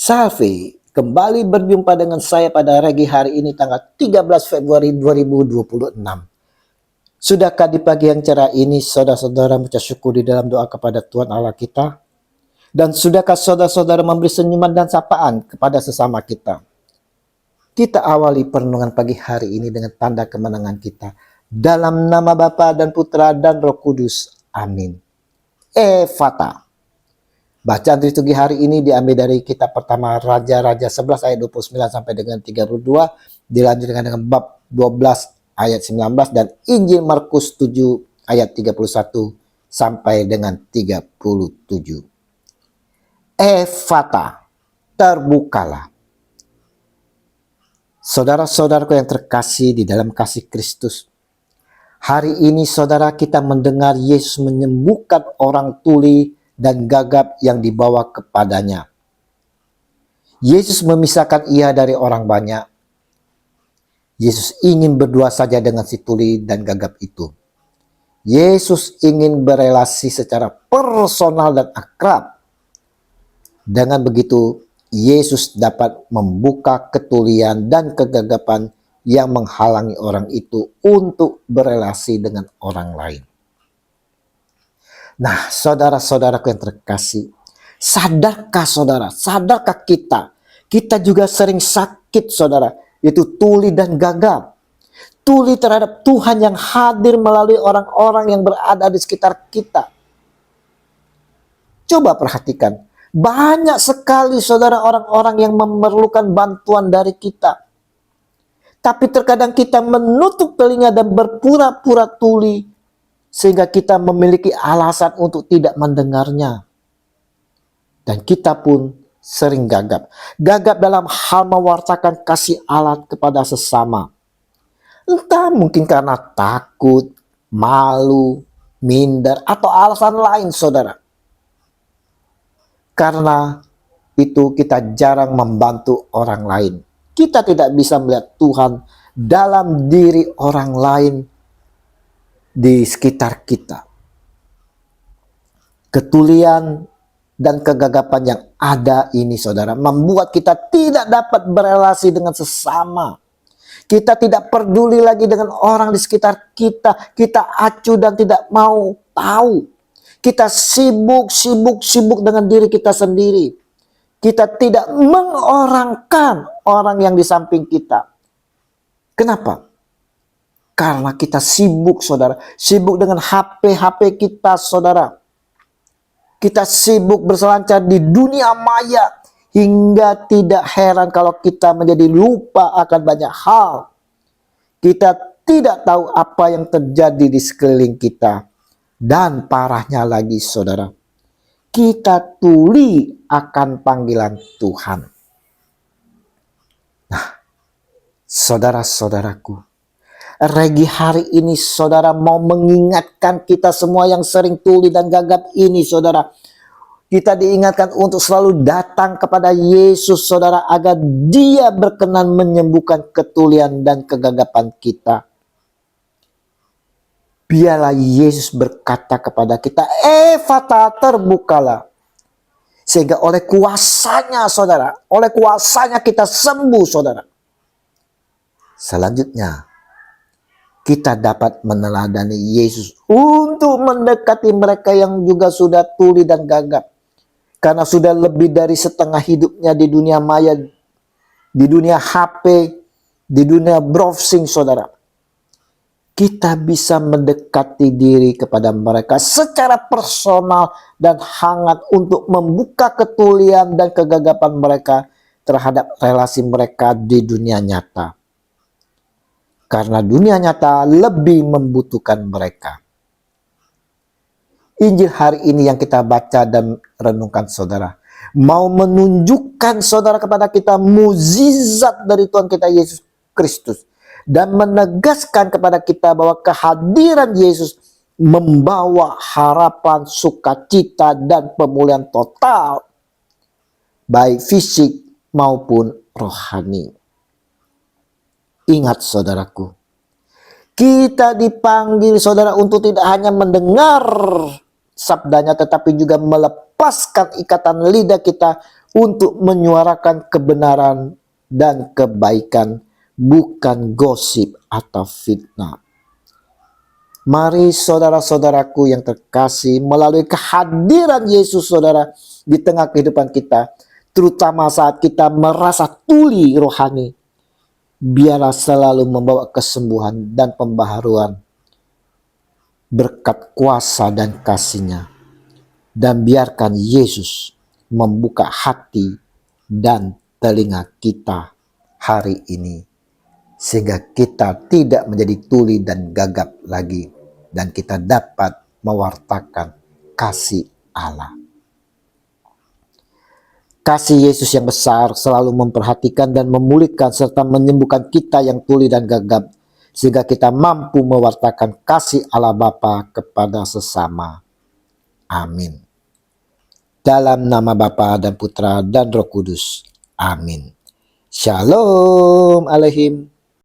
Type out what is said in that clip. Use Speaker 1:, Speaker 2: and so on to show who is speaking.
Speaker 1: Salve, kembali berjumpa dengan saya pada pagi hari ini tanggal 13 Februari 2026. Sudahkah di pagi yang cerah ini saudara-saudara mengucap syukur di dalam doa kepada Tuhan Allah kita? Dan sudahkah saudara-saudara memberi senyuman dan sapaan kepada sesama kita? Kita awali perenungan pagi hari ini dengan tanda kemenangan kita. Dalam nama Bapa dan Putra dan Roh Kudus. Amin. Efata. Bacaan liturgi hari ini diambil dari kitab pertama Raja-Raja 11 ayat 29 sampai dengan 32, dilanjutkan dengan bab 12 ayat 19 dan Injil Markus 7 ayat 31 sampai dengan 37. Efata, terbukalah. Saudara-saudaraku yang terkasih di dalam kasih Kristus, hari ini saudara kita mendengar Yesus menyembuhkan orang tuli dan gagap yang dibawa kepadanya. Yesus memisahkan ia dari orang banyak. Yesus ingin berdua saja dengan si tuli dan gagap itu. Yesus ingin berelasi secara personal dan akrab. Dengan begitu, Yesus dapat membuka ketulian dan kegagapan yang menghalangi orang itu untuk berelasi dengan orang lain. Nah, saudara-saudaraku yang terkasih, sadarkah kita juga sering sakit saudara, yaitu tuli dan gagap. Tuli terhadap Tuhan yang hadir melalui orang-orang yang berada di sekitar kita. Coba perhatikan, banyak sekali saudara orang-orang yang memerlukan bantuan dari kita. Tapi terkadang kita menutup telinga dan berpura-pura tuli, sehingga kita memiliki alasan untuk tidak mendengarnya. Dan kita pun sering gagap. Gagap dalam hal mewartakan kasih Allah kepada sesama. Entah mungkin karena takut, malu, minder, atau alasan lain saudara. Karena itu kita jarang membantu orang lain. Kita tidak bisa melihat Tuhan dalam diri orang lain di sekitar kita. Ketulian dan kegagapan yang ada ini saudara membuat kita tidak dapat berelasi dengan sesama. Kita tidak peduli lagi dengan orang di sekitar kita. Kita acuh dan tidak mau tahu. Kita sibuk dengan diri kita sendiri. Kita tidak mengorangkan orang yang di samping kita. Kenapa? Karena kita sibuk saudara, sibuk dengan HP kita saudara. Kita sibuk berselancar di dunia maya, hingga tidak heran kalau kita menjadi lupa akan banyak hal. Kita tidak tahu apa yang terjadi di sekeliling kita. Dan parahnya lagi saudara, kita tuli akan panggilan Tuhan. Nah, saudara-saudaraku, Regi hari ini saudara mau mengingatkan kita semua yang sering tuli dan gagap ini saudara. Kita diingatkan untuk selalu datang kepada Yesus saudara, agar Dia berkenan menyembuhkan ketulian dan kegagapan kita. Biarlah Yesus berkata kepada kita, Efata, terbukalah. Sehingga oleh kuasanya saudara, oleh kuasanya kita sembuh saudara. Selanjutnya, kita dapat meneladani Yesus untuk mendekati mereka yang juga sudah tuli dan gagap. Karena sudah lebih dari setengah hidupnya di dunia maya, di dunia HP, di dunia browsing saudara. Kita bisa mendekati diri kepada mereka secara personal dan hangat untuk membuka ketulian dan kegagapan mereka terhadap relasi mereka di dunia nyata. Karena dunia nyata lebih membutuhkan mereka. Injil hari ini yang kita baca dan renungkan saudara, mau menunjukkan saudara kepada kita mukjizat dari Tuhan kita Yesus Kristus. Dan menegaskan kepada kita bahwa kehadiran Yesus membawa harapan, sukacita, dan pemulihan total, baik fisik maupun rohani. Ingat saudaraku, kita dipanggil saudara untuk tidak hanya mendengar sabdanya, tetapi juga melepaskan ikatan lidah kita untuk menyuarakan kebenaran dan kebaikan, bukan gosip atau fitnah. Mari saudara-saudaraku yang terkasih, melalui kehadiran Yesus saudara di tengah kehidupan kita, terutama saat kita merasa tuli rohani, biarlah selalu membawa kesembuhan dan pembaharuan berkat kuasa dan kasih-Nya. Dan biarkan Yesus membuka hati dan telinga kita hari ini, sehingga kita tidak menjadi tuli dan gagap lagi, dan kita dapat mewartakan kasih Allah. Kasih Yesus yang besar selalu memperhatikan dan memulihkan serta menyembuhkan kita yang tuli dan gagap, sehingga kita mampu mewartakan kasih Allah Bapa kepada sesama. Amin. Dalam nama Bapa dan Putra dan Roh Kudus. Amin. Shalom Aleihim.